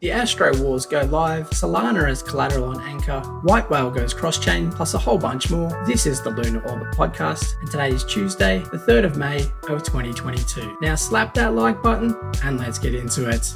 The Astro Wars go live, Solana as collateral on Anchor, Whitewhale goes cross-chain, plus a whole bunch more. This is the Lunar Orbit podcast, and today is Tuesday, the 3rd of May of 2022. Now slap that like button, and let's get into it.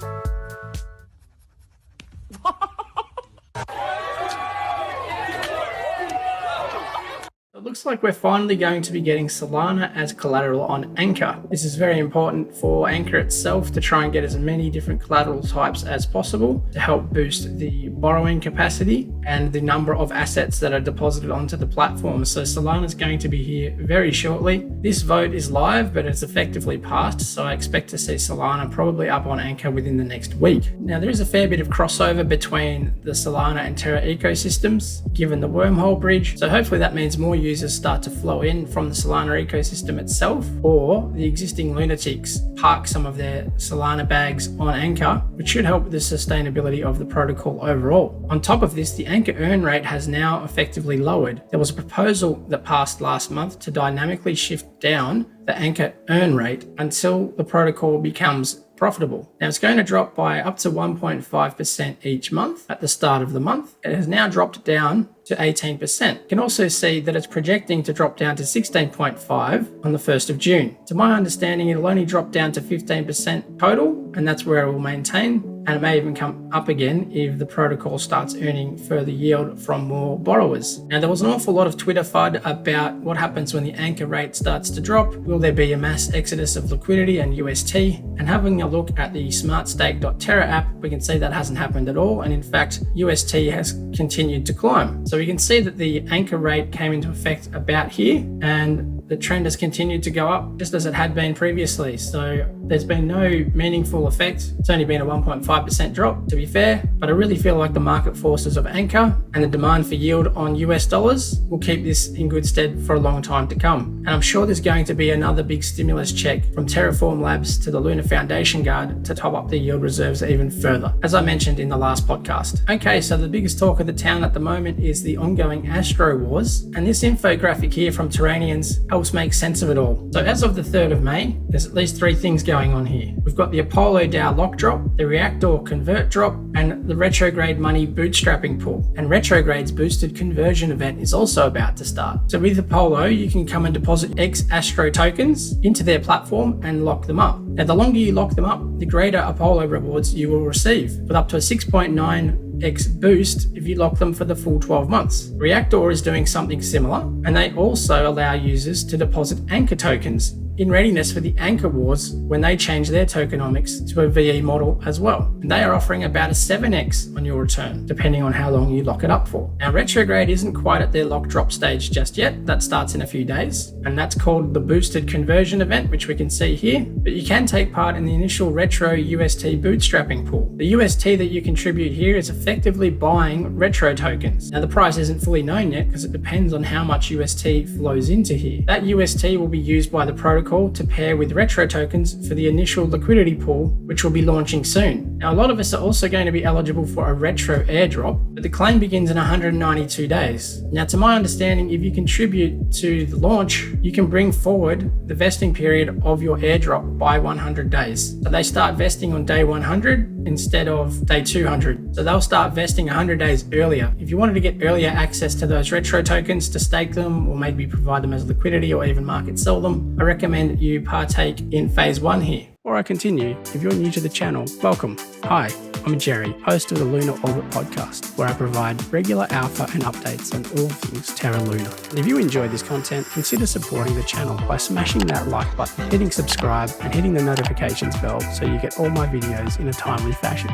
It looks like we're finally going to be getting Solana as collateral on Anchor. This is very important for Anchor itself to try and get as many different collateral types as possible to help boost the borrowing capacity and the number of assets that are deposited onto the platform. So Solana is going to be here very shortly. This vote is live, but it's effectively passed, so I expect to see Solana probably up on Anchor within the next week. Now, there is a fair bit of crossover between the Solana and Terra ecosystems, given the wormhole bridge, so hopefully that means more users start to flow in from the Solana ecosystem itself, or the existing lunatics park some of their Solana bags on Anchor, which should help with the sustainability of the protocol overall. On top of this, the Anchor earn rate has now effectively lowered. There was a proposal that passed last month to dynamically shift down the Anchor earn rate until the protocol becomes profitable. Now it's going to drop by up to 1.5% each month at the start of the month. It has now dropped down to 18%. You can also see that it's projecting to drop down to 16.5 on the 1st of June. To my understanding, it'll only drop down to 15% total, and that's where it will maintain. And it may even come up again if the protocol starts earning further yield from more borrowers. Now, there was an awful lot of Twitter FUD about what happens when the Anchor rate starts to drop. Will there be a mass exodus of liquidity and UST? And having a look at the smartstake.terra app, we can see that hasn't happened at all. And in fact, UST has continued to climb. So we can see that the Anchor rate came into effect about here, and the trend has continued to go up just as it had been previously. So there's been no meaningful effect. It's only been a 1.5% drop, to be fair, but I really feel like the market forces of Anchor and the demand for yield on US dollars will keep this in good stead for a long time to come. And I'm sure there's going to be another big stimulus check from Terraform Labs to the Lunar Foundation Guard to top up the yield reserves even further, as I mentioned in the last podcast. Okay, so the biggest talk of the town at the moment is the ongoing Astro Wars, and this infographic here from Terrians helps make sense of it all. So as of the 3rd of May, there's at least 3 things going on here. We've got the Apollo DAO Lockdrop, the Reactor Convert Drop, and the Retrograde Money Bootstrapping Pool. And Retrograde's boosted conversion event is also about to start. So with Apollo, you can come and deposit X Astro tokens into their platform and lock them up. Now, the longer you lock them up, the greater Apollo rewards you will receive, with up to a 6.9x boost if you lock them for the full 12 months. Reactor is doing something similar, and they also allow users to deposit Anchor tokens in readiness for the Anchor Wars when they change their tokenomics to a VE model as well. And they are offering about a 7x on your return, depending on how long you lock it up for. Now, Retrograde isn't quite at their lock drop stage just yet. That starts in a few days, and that's called the Boosted Conversion event, which we can see here. But you can take part in the initial Retro UST bootstrapping pool. The UST that you contribute here is effectively buying Retro tokens. Now, the price isn't fully known yet because it depends on how much UST flows into here. That UST will be used by the protocol to pair with Retro tokens for the initial liquidity pool, which will be launching soon. Now, a lot of us are also going to be eligible for a Retro airdrop, but the claim begins in 192 days. Now, to my understanding, if you contribute to the launch, you can bring forward the vesting period of your airdrop by 100 days. So they start vesting on day 100 instead of day 200. So they'll start vesting 100 days earlier. If you wanted to get earlier access to those Retro tokens to stake them, or maybe provide them as liquidity or even market sell them, I recommend you partake in phase 1 here. Before I continue, if you're new to the channel, welcome. Hi, I'm Gerry, host of the Lunar Orbit podcast, where I provide regular alpha and updates on all things Terra Luna. And if you enjoy this content, consider supporting the channel by smashing that like button, hitting subscribe, and hitting the notifications bell so you get all my videos in a timely fashion.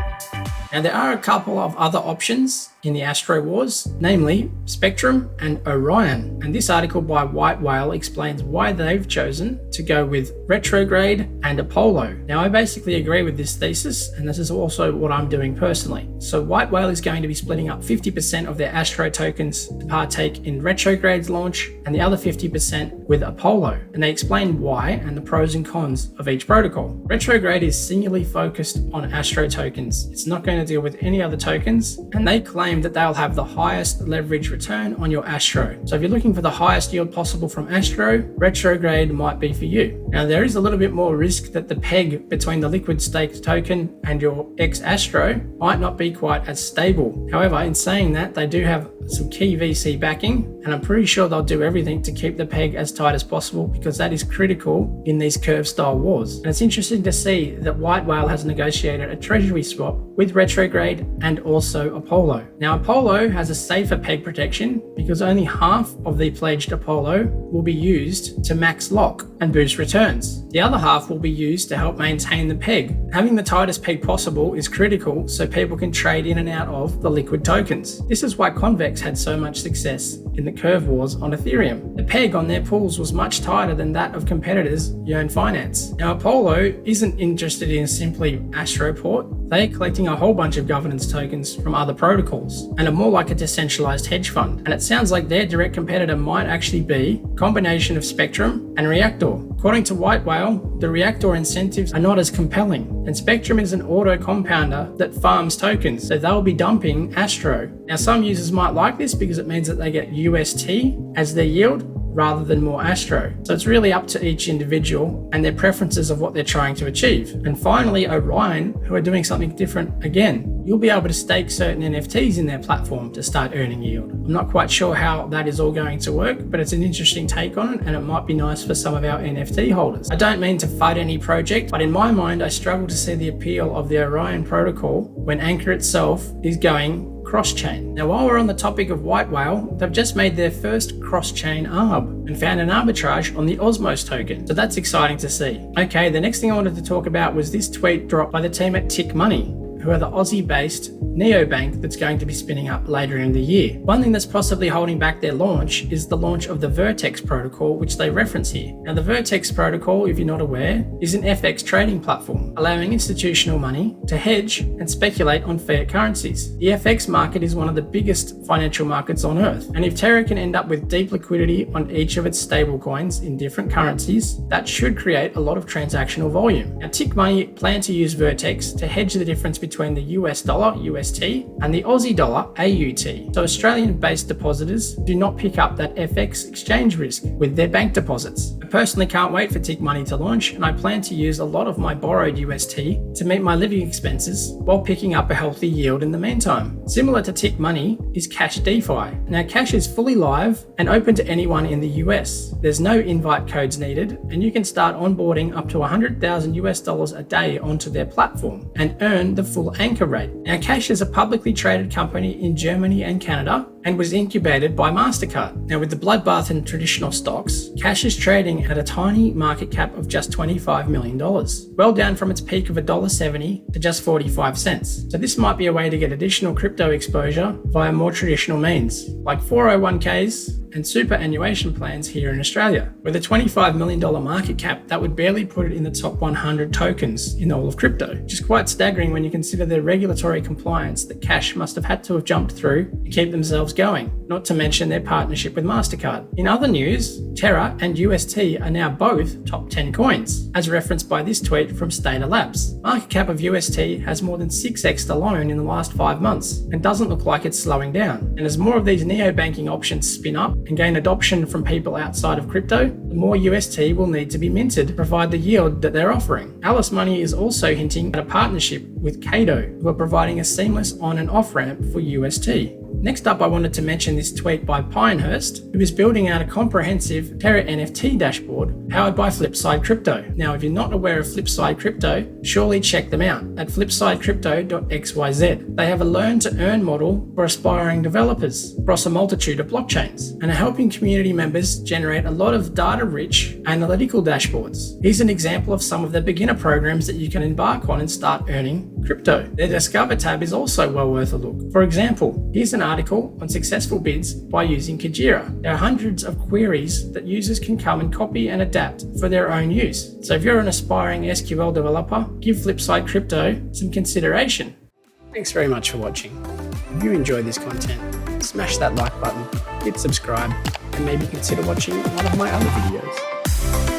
Now, there are a couple of other options in the Astro Wars, namely Spectrum and Orion. And this article by Whitewhale explains why they've chosen to go with Retrograde and Apollo. Now, I basically agree with this thesis, and this is also what I'm doing personally. So Whitewhale is going to be splitting up 50% of their Astro tokens to partake in Retrograde's launch, and the other 50% with Apollo. And they explain why and the pros and cons of each protocol. Retrograde is singularly focused on Astro tokens. It's not going to deal with any other tokens, and they claim that they'll have the highest leverage return on your Astro. So if you're looking for the highest yield possible from Astro, Retrograde might be for you. Now, there is a little bit more risk that the peg between the liquid staked token and your X Astro Astro might not be quite as stable. However, in saying that, they do have some key VC backing, and I'm pretty sure they'll do everything to keep the peg as tight as possible because that is critical in these curve style wars. And it's interesting to see that Whitewhale has negotiated a treasury swap with Retrograde and also Apollo. Now, Apollo has a safer peg protection because only half of the pledged Apollo will be used to max lock and boost returns. The other half will be used to help maintain the peg. Having the tightest peg possible is critical so people can trade in and out of the liquid tokens. This is why Convex had so much success in the curve wars on Ethereum. The peg on their pools was much tighter than that of competitors Yearn Finance. Now, Apollo isn't interested in simply Astroport. They're collecting a whole bunch of governance tokens from other protocols and are more like a decentralized hedge fund. And it sounds like their direct competitor might actually be a combination of Spectrum and Reactor. According to Whitewhale, the Reactor incentives are not as compelling, and Spectrum is an auto compounder that farms tokens, so they'll be dumping Astro. Now, some users might like this because it means that they get UST as their yield rather than more Astro. So it's really up to each individual and their preferences of what they're trying to achieve. And finally, Orion, who are doing something different again. You'll be able to stake certain NFTs in their platform to start earning yield. I'm not quite sure how that is all going to work, but it's an interesting take on it, and it might be nice for some of our NFT holders. I don't mean to fight any project, but in my mind, I struggle to see the appeal of the Orion protocol when Anchor itself is going cross-chain. Now, while we're on the topic of Whitewhale, they've just made their first cross-chain arb and found an arbitrage on the Osmos token. So that's exciting to see. Okay, the next thing I wanted to talk about was this tweet dropped by the team at Tiiik Money, who are the Aussie-based neobank that's going to be spinning up later in the year. One thing that's possibly holding back their launch is the launch of the Vertex Protocol, which they reference here. Now, the Vertex Protocol, if you're not aware, is an FX trading platform, allowing institutional money to hedge and speculate on fiat currencies. The FX market is one of the biggest financial markets on Earth, and if Terra can end up with deep liquidity on each of its stablecoins in different currencies, that should create a lot of transactional volume. Now, Tiiik Money plan to use Vertex to hedge the difference between the US dollar, UST, and the Aussie dollar, AUT. So Australian-based depositors do not pick up that FX exchange risk with their bank deposits. I personally can't wait for Tiiik Money to launch, and I plan to use a lot of my borrowed UST to meet my living expenses while picking up a healthy yield in the meantime. Similar to Tiiik Money is Kash DeFi. Now, Kash is fully live and open to anyone in the US. There's no invite codes needed, and you can start onboarding up to $100,000 a day onto their platform and earn the full Anchor rate. Now, Kash is a publicly traded company in Germany and Canada and was incubated by MasterCard. Now, with the bloodbath in traditional stocks, Kash is trading at a tiny market cap of just $25 million, well down from its peak of $1.70 to just 45 cents. So this might be a way to get additional crypto exposure via more traditional means, like 401ks and superannuation plans here in Australia. With a $25 million market cap, that would barely put it in the top 100 tokens in all of crypto, which is quite staggering when you consider the regulatory compliance that Kash must have had to have jumped through to keep themselves going, not to mention their partnership with MasterCard. In other news, Terra and UST are now both top 10 coins, as referenced by this tweet from Stader Labs. Market cap of UST has more than 6x alone in the last 5 months and doesn't look like it's slowing down. And as more of these neo-banking options spin up and gain adoption from people outside of crypto, the more UST will need to be minted to provide the yield that they're offering. Alice Money is also hinting at a partnership with Kato, who are providing a seamless on and off ramp for UST. Next up, I wanted to mention this tweet by Pineherast, who is building out a comprehensive Terra NFT dashboard powered by Flipside Crypto. Now, if you're not aware of Flipside Crypto, surely check them out at flipsidecrypto.xyz. They have a learn to earn model for aspiring developers across a multitude of blockchains and are helping community members generate a lot of data-rich analytical dashboards. Here's an example of some of the beginner programs that you can embark on and start earning crypto. Their Discover tab is also well worth a look. For example, here's an article on successful bids by using Kajira. There are hundreds of queries that users can come and copy and adapt for their own use. So if you're an aspiring SQL developer, give Flipside Crypto some consideration. Thanks very much for watching. If you enjoy this content, smash that like button, hit subscribe, and maybe consider watching one of my other videos.